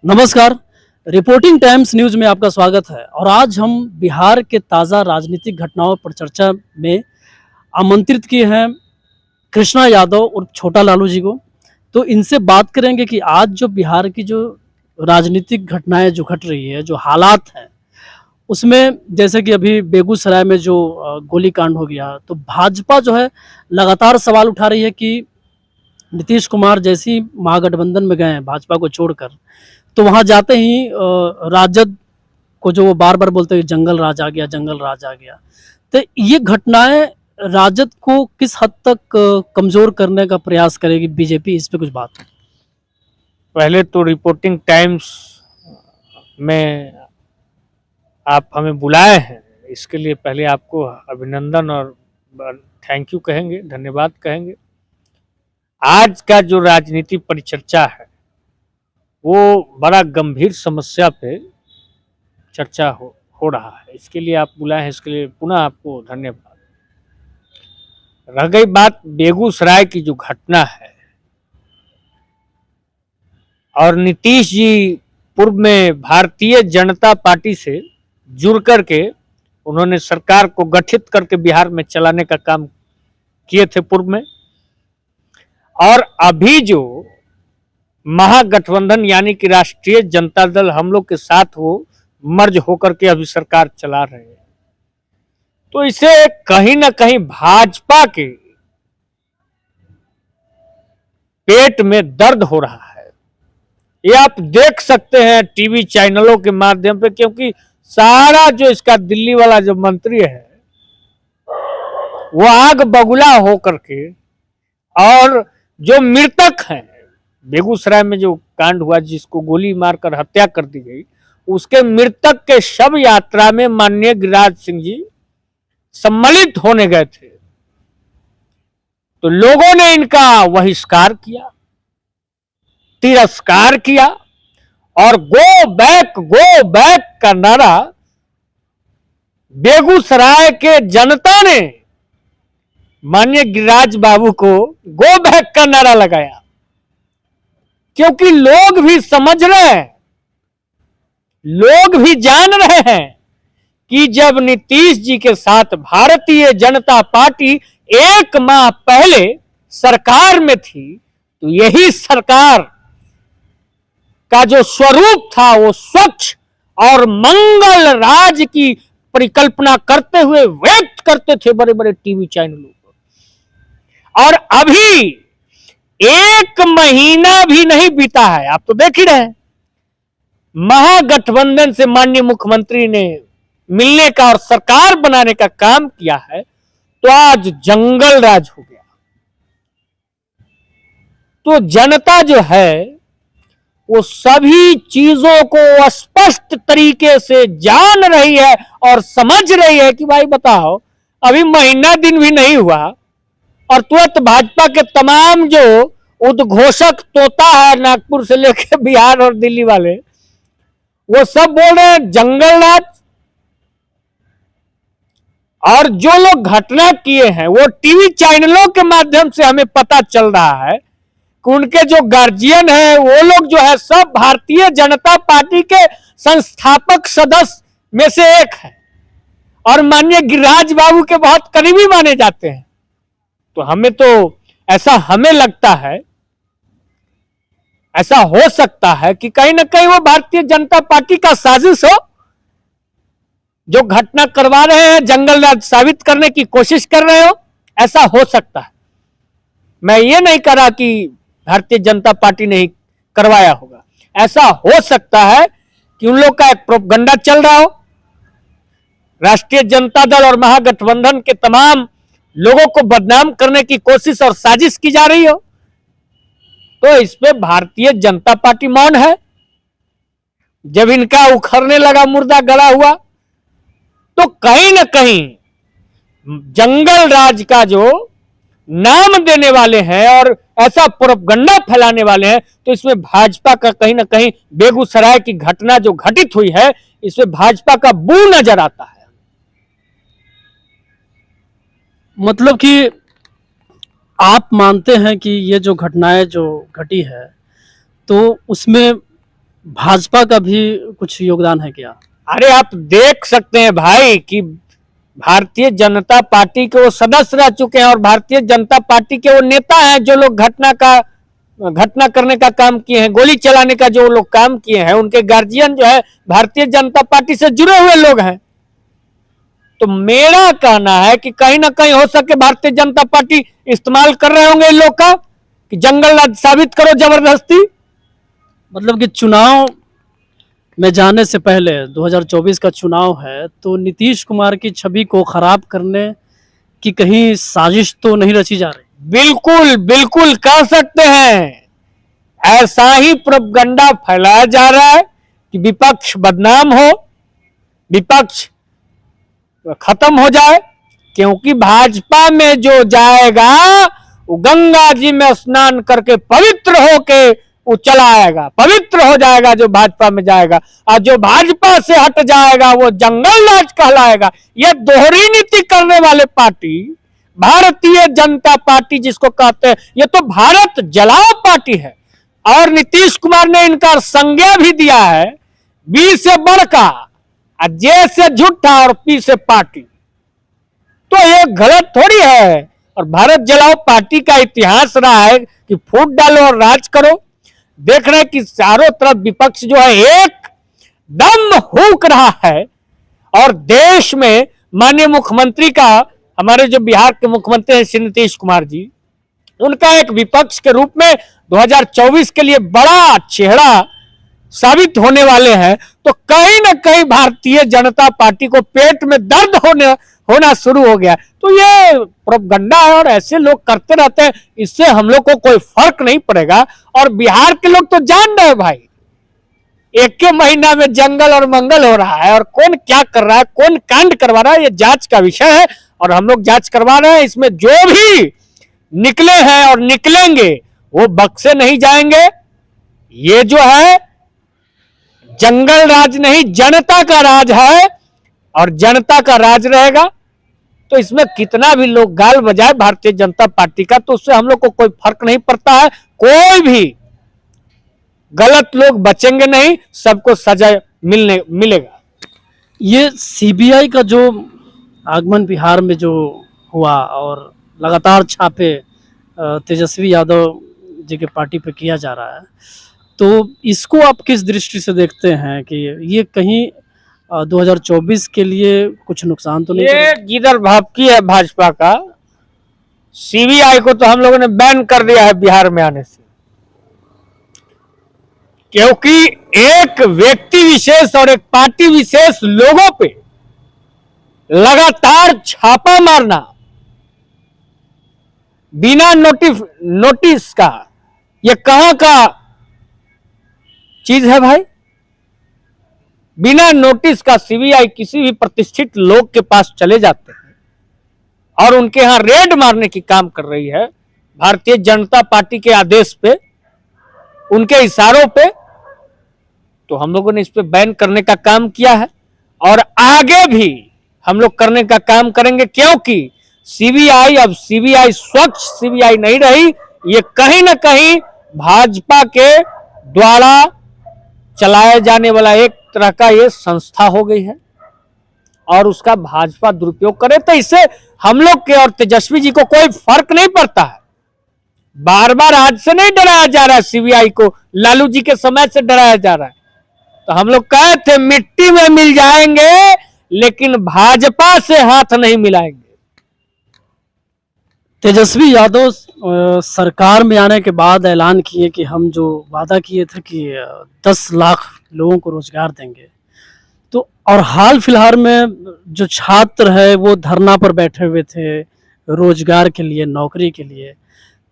नमस्कार। Reporting times news में आपका स्वागत है और आज हम बिहार के ताज़ा राजनीतिक घटनाओं पर चर्चा में आमंत्रित किए हैं कृष्णा यादव और छोटा लालू जी को। तो इनसे बात करेंगे कि आज जो बिहार की जो राजनीतिक घटनाएं जो घट रही है, जो हालात हैं, उसमें जैसे कि अभी बेगूसराय में जो गोलीकांड हो गया, तो भाजपा जो है लगातार सवाल उठा रही है कि नीतीश कुमार जैसी महागठबंधन में गए हैं भाजपा को छोड़कर, तो वहाँ जाते ही राजद को जो वो बार बार बोलते हैं जंगल राज आ गया, जंगल राज आ गया। तो ये घटनाएं राजद को किस हद तक कमजोर करने का प्रयास करेगी बीजेपी, इस पे कुछ बात है? पहले तो रिपोर्टिंग टाइम्स में आप हमें बुलाए हैं, इसके लिए पहले आपको अभिनंदन और थैंक यू कहेंगे, धन्यवाद कहेंगे। आज का जो राजनीति परिचर्चा है वो बड़ा गंभीर समस्या पे चर्चा हो रहा है, इसके लिए आप बुलाए हैं, इसके लिए पुनः आपको धन्यवाद। रह गई बात बेगूसराय की जो घटना है, और नीतीश जी पूर्व में भारतीय जनता पार्टी से जुड़ करके उन्होंने सरकार को गठित करके बिहार में चलाने का काम किए थे पूर्व में, और अभी जो महागठबंधन यानी कि राष्ट्रीय जनता दल हम लोग के साथ वो मर्ज होकर के अभी सरकार चला रहे हैं, तो इसे कहीं ना कहीं भाजपा के पेट में दर्द हो रहा है। ये आप देख सकते हैं टीवी चैनलों के माध्यम पे, क्योंकि सारा जो इसका दिल्ली वाला जो मंत्री है वो आग बगुला हो करके, और जो मृतक हैं बेगूसराय में जो कांड हुआ जिसको गोली मारकर हत्या कर दी गई, उसके मृतक के शव यात्रा में माननीय गिरिराज सिंह जी सम्मिलित होने गए थे, तो लोगों ने इनका बहिष्कार किया, तिरस्कार किया, और गो बैक का नारा बेगूसराय के जनता ने माननीय गिरिराज बाबू को गो बैक का नारा लगाया, क्योंकि लोग भी समझ रहे हैं, लोग भी जान रहे हैं कि जब नीतीश जी के साथ भारतीय जनता पार्टी एक माह पहले सरकार में थी, तो यही सरकार का जो स्वरूप था वो स्वच्छ और मंगल राज की परिकल्पना करते हुए व्यक्त करते थे बड़े बड़े टीवी चैनलों पर। और अभी एक महीना भी नहीं बीता है, आप तो देख ही रहे हैं, महागठबंधन से माननीय मुख्यमंत्री ने मिलने का और सरकार बनाने का काम किया है, तो आज जंगल राज हो गया। तो जनता जो है वो सभी चीजों को स्पष्ट तरीके से जान रही है और समझ रही है कि भाई बताओ, अभी महीना दिन भी नहीं हुआ और तुरंत भाजपा के तमाम जो उद्घोषक तोता है नागपुर से लेकर बिहार और दिल्ली वाले, वो सब बोल रहे हैं जंगल राज। और जो लोग घटना किए हैं वो टीवी चैनलों के माध्यम से हमें पता चल रहा है कि उनके जो गार्जियन है वो लोग जो है सब भारतीय जनता पार्टी के संस्थापक सदस्य में से एक है और माननीय गिरिराज बाबू के बहुत करीबी माने जाते हैं। तो हमें तो हमें लगता है, ऐसा हो सकता है कि कहीं ना कहीं वो भारतीय जनता पार्टी का साजिश हो, जो घटना करवा रहे हैं जंगल राज साबित करने की कोशिश कर रहे हो, ऐसा हो सकता है। मैं ये नहीं कह रहा कि भारतीय जनता पार्टी ने ही करवाया होगा, ऐसा हो सकता है कि उन लोग का एक प्रोपगंडा चल रहा हो, राष्ट्रीय जनता दल और महागठबंधन के तमाम लोगों को बदनाम करने की कोशिश और साजिश की जा रही हो, तो इस पे भारतीय जनता पार्टी मौन है। जब इनका उखड़ने लगा मुर्दा गड़ा हुआ, तो कहीं ना कहीं जंगल राज का जो नाम देने वाले हैं और ऐसा प्रोपगंडा फैलाने वाले हैं, तो इसमें भाजपा का कहीं ना कहीं बेगूसराय की घटना जो घटित हुई है, इसमें भाजपा का बू नजर आता है। मतलब कि आप मानते हैं कि ये जो घटनाएं जो घटी है, तो उसमें भाजपा का भी कुछ योगदान है क्या? अरे आप देख सकते हैं भाई कि भारतीय जनता पार्टी के वो सदस्य रह चुके हैं और भारतीय जनता पार्टी के वो नेता हैं जो लोग घटना करने का काम किए हैं, गोली चलाने का जो लोग काम किए हैं, उनके गार्जियन जो है भारतीय जनता पार्टी से जुड़े हुए लोग हैं। तो मेरा कहना है कि कहीं ना कहीं हो सके भारतीय जनता पार्टी इस्तेमाल कर रहे होंगे इन लोग का कि जंगल राज साबित करो जबरदस्ती। मतलब कि चुनाव में जाने से पहले 2024 का चुनाव है, तो नीतीश कुमार की छवि को खराब करने की कहीं साजिश तो नहीं रची जा रही? बिल्कुल बिल्कुल कह सकते हैं, ऐसा ही प्रोपगंडा फैलाया जा रहा है कि विपक्ष बदनाम हो, विपक्ष खत्म हो जाए, क्योंकि भाजपा में जो जाएगा वो गंगा जी में स्नान करके पवित्र होके वो चला आएगा, पवित्र हो जाएगा जो भाजपा में जाएगा, और जो भाजपा से हट जाएगा वो जंगल राज कहलाएगा। ये दोहरी नीति करने वाले पार्टी भारतीय जनता पार्टी जिसको कहते हैं, ये तो भारत जलाओ पार्टी है। और नीतीश कुमार ने इनका संज्ञा भी दिया है, बी से बढ़का, जे से झूठा और पी से पार्टी। तो ये गलत थोड़ी है। और भारत जलाओ पार्टी का इतिहास रहा है कि फूट डालो और राज करो। देख रहे हैं कि चारों तरफ विपक्ष जो है एक दम हुक रहा है, और देश में माननीय मुख्यमंत्री का, हमारे जो बिहार के मुख्यमंत्री हैं श्री नीतीश कुमार जी, उनका एक विपक्ष के रूप में 2024 के लिए बड़ा चेहरा साबित होने वाले हैं। तो कहीं ना कहीं भारतीय जनता पार्टी को पेट में दर्द होना शुरू हो गया। तो ये प्रोपगंडा है और ऐसे लोग करते रहते हैं, इससे हम लोग को कोई फर्क नहीं पड़ेगा। और बिहार के लोग तो जान रहे हैं भाई, एक के महीना में जंगल और मंगल हो रहा है, और कौन क्या कर रहा है, कौन कांड करवा रहा है, ये जांच का विषय है और हम लोग जांच करवा रहे हैं। इसमें जो भी निकले हैं और निकलेंगे वो बक्से नहीं जाएंगे। ये जो है जंगल राज नहीं, जनता का राज है और जनता का राज रहेगा। तो इसमें कितना भी लोग गाल बजाए भारतीय जनता पार्टी का, तो उससे हम लोग को कोई फर्क नहीं पड़ता है। कोई भी गलत लोग बचेंगे नहीं, सबको सजा मिलेगा। ये सीबीआई का जो आगमन बिहार में जो हुआ और लगातार छापे तेजस्वी यादव जी के पार्टी पे किया जा रहा है, तो इसको आप किस दृष्टि से देखते हैं कि ये कहीं 2024 के लिए कुछ नुकसान तो नहीं ये करेगा? गिदर भावकी है भाजपा का। सीबीआई को तो हम लोगों ने बैन कर दिया है बिहार में आने से, क्योंकि एक व्यक्ति विशेष और एक पार्टी विशेष लोगों पे लगातार छापा मारना बिना नोटिस का, ये कहां का चीज है भाई? बिना नोटिस का सीबीआई किसी भी प्रतिष्ठित लोग के पास चले जाते हैं और उनके यहां रेड मारने की काम कर रही है भारतीय जनता पार्टी के आदेश पे, उनके इशारों पे। तो हम लोगों ने इस पे बैन करने का काम किया है और आगे भी हम लोग करने का काम करेंगे, क्योंकि सीबीआई अब सीबीआई स्वच्छ सीबीआई नहीं रही, ये कहीं ना कहीं भाजपा के द्वारा चलाए जाने वाला एक तरह का ये संस्था हो गई है और उसका भाजपा दुरुपयोग करे। तो इससे हम लोग के और तेजस्वी जी को कोई फर्क नहीं पड़ता है। बार बार आज से नहीं डराया जा रहा है सीबीआई को, लालू जी के समय से डराया जा रहा है। तो हम लोग कहे थे मिट्टी में मिल जाएंगे लेकिन भाजपा से हाथ नहीं मिलाएंगे। तेजस्वी यादव सरकार में आने के बाद ऐलान किए कि हम जो वादा किए थे कि 10 लाख लोगों को रोजगार देंगे, तो और हाल फिलहाल में जो छात्र है वो धरना पर बैठे हुए थे रोजगार के लिए, नौकरी के लिए,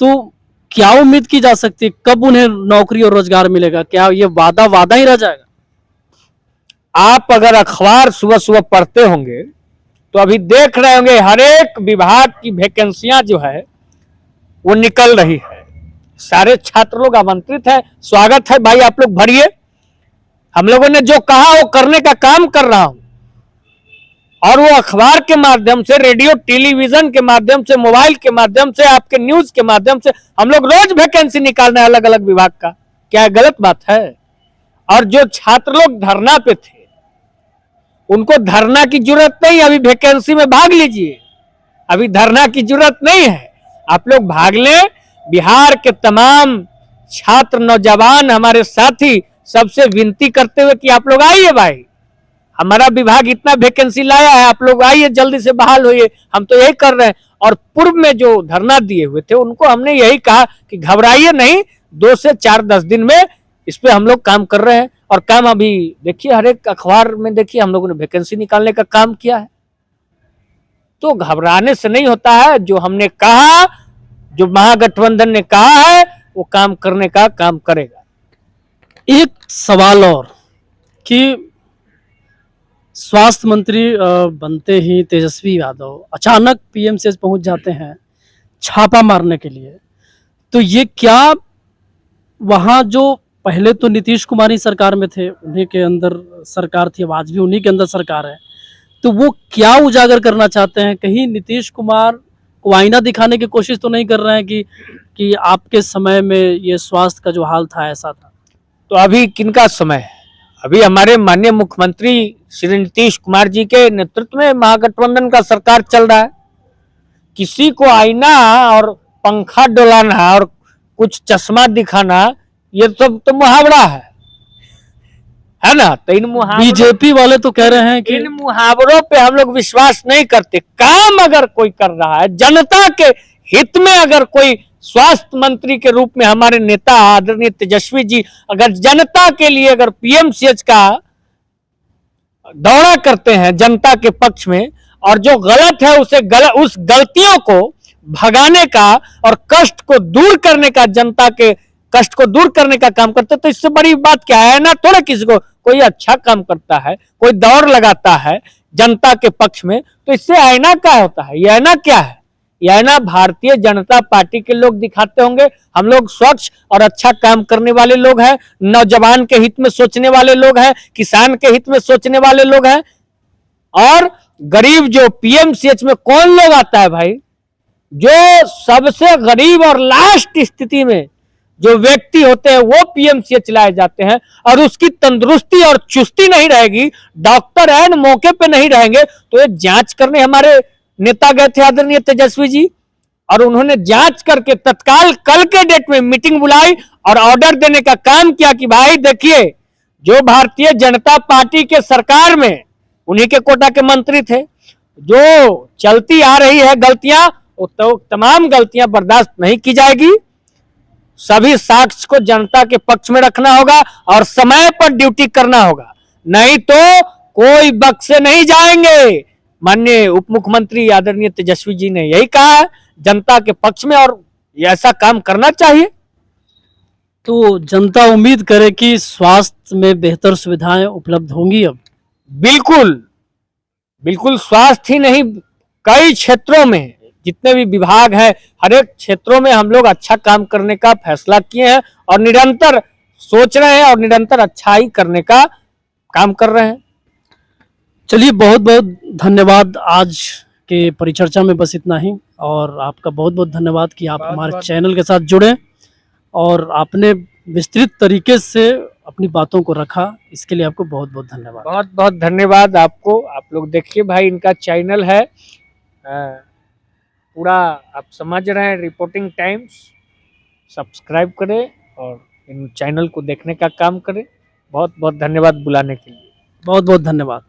तो क्या उम्मीद की जा सकती है कब उन्हें नौकरी और रोजगार मिलेगा? क्या ये वादा ही रह जाएगा? आप अगर अखबार सुबह सुबह पढ़ते होंगे तो अभी देख रहे होंगे हर एक विभाग की वैकेंसियां जो है वो निकल रही है। सारे छात्र लोग आमंत्रित है, स्वागत है भाई, आप लोग भरिए। हम लोगों ने जो कहा वो करने का काम कर रहा हूं और वो अखबार के माध्यम से, रेडियो टेलीविजन के माध्यम से, मोबाइल के माध्यम से, आपके न्यूज के माध्यम से हम लोग रोज वैकेंसी निकाल रहे हैं अलग अलग विभाग का। क्या गलत बात है? और जो छात्र लोग धरना पे थे उनको धरना की जरूरत नहीं, अभी वैकेंसी में भाग लीजिए, अभी धरना की जरूरत नहीं है, आप लोग भाग लें। बिहार के तमाम छात्र नौजवान हमारे साथी सबसे विनती करते हुए कि आप लोग आइए भाई, हमारा विभाग इतना वैकेंसी लाया है, आप लोग आइए जल्दी से बहाल होइए, हम तो यही कर रहे हैं। और पूर्व में जो धरना दिए हुए थे उनको हमने यही कहा कि घबराइए नहीं, 2 से 4-10 दिन में इस पे हम लोग काम कर रहे हैं। और काम अभी देखिए हर एक अखबार में देखिए हम लोगों ने वैकेंसी निकालने का काम किया है। तो घबराने से नहीं होता है, जो हमने कहा, जो महागठबंधन ने कहा है वो काम करने का काम करेगा। एक सवाल और कि स्वास्थ्य मंत्री बनते ही तेजस्वी यादव अचानक पीएमसीएच पहुंच जाते हैं छापा मारने के लिए, तो ये क्या वहां जो पहले तो नीतीश कुमार ही सरकार में थे, उन्हीं के अंदर सरकार थी, अब आज भी उन्हीं के अंदर सरकार है, तो वो क्या उजागर करना चाहते हैं? कहीं नीतीश कुमार को आईना दिखाने की कोशिश तो नहीं कर रहे हैं कि आपके समय में ये स्वास्थ्य का जो हाल था ऐसा था? तो अभी किनका समय है? अभी हमारे माननीय मुख्यमंत्री श्री नीतीश कुमार जी के नेतृत्व में महागठबंधन का सरकार चल रहा है। किसी को आईना और पंखा डोलाना और कुछ चश्मा दिखाना ये सब तो मुहावरा है ना। तो इन बीजेपी वाले तो कह रहे हैं कि इन मुहावरों पे हम लोग विश्वास नहीं करते। काम अगर कोई कर रहा है जनता के हित में, अगर कोई स्वास्थ्य मंत्री के रूप में हमारे नेता आदरणीय तेजस्वी जी अगर जनता के लिए अगर पीएमसीएच का दौरा करते हैं जनता के पक्ष में, और जो गलत है उसे उस गलतियों को भगाने का और कष्ट को दूर करने का, जनता के कष्ट को दूर करने का काम करते, तो इससे बड़ी बात क्या है ना। थोड़ा किसी को कोई अच्छा काम करता है, कोई दौड़ लगाता है जनता के पक्ष में, तो इससे आईना क्या होता है? ये आईना क्या है? ये आईना भारतीय जनता पार्टी के लोग दिखाते होंगे। हम लोग स्वच्छ और अच्छा काम करने वाले लोग हैं, नौजवान के हित में सोचने वाले लोग हैं, किसान के हित में सोचने वाले लोग हैं। और गरीब जो पीएमसीएच में कौन लोग आता है भाई? जो सबसे गरीब और लास्ट स्थिति में जो व्यक्ति होते हैं वो पीएमसीएच लाए जाते हैं, और उसकी तंदुरुस्ती और चुस्ती नहीं रहेगी, डॉक्टर एंड मौके पे नहीं रहेंगे, तो ये जांच करने हमारे नेता गए थे आदरणीय तेजस्वी जी, और उन्होंने जांच करके तत्काल कल के डेट में मीटिंग बुलाई और ऑर्डर देने का काम किया कि भाई देखिए, जो भारतीय जनता पार्टी के सरकार में उन्हीं के कोटा के मंत्री थे, जो चलती आ रही है गलतियां, तो तमाम गलतियां बर्दाश्त नहीं की जाएगी। सभी साक्ष्य को जनता के पक्ष में रखना होगा और समय पर ड्यूटी करना होगा, नहीं तो कोई बक्से नहीं जाएंगे। माननीय उप मुख्यमंत्री आदरणीय तेजस्वी जी ने यही कहा है जनता के पक्ष में, और ऐसा काम करना चाहिए। तो जनता उम्मीद करे कि स्वास्थ्य में बेहतर सुविधाएं उपलब्ध होंगी अब। बिल्कुल बिल्कुल, स्वास्थ्य ही नहीं, कई क्षेत्रों में जितने भी विभाग है, हर एक क्षेत्रों में हम लोग अच्छा काम करने का फैसला किए हैं और निरंतर सोच रहे हैं और निरंतर अच्छाई करने का काम कर रहे हैं। चलिए, बहुत बहुत धन्यवाद। आज के परिचर्चा में बस इतना ही, और आपका बहुत बहुत धन्यवाद कि आप हमारे चैनल के साथ जुड़े और आपने विस्तृत तरीके से अपनी बातों को रखा, इसके लिए आपको बहुत बहुत धन्यवाद। बहुत बहुत धन्यवाद आपको। आप लोग देखिए भाई, इनका चैनल है पूरा, आप समझ रहे हैं, रिपोर्टिंग टाइम्स, सब्सक्राइब करें और इन चैनल को देखने का काम करें। बहुत बहुत धन्यवाद बुलाने के लिए। बहुत बहुत धन्यवाद।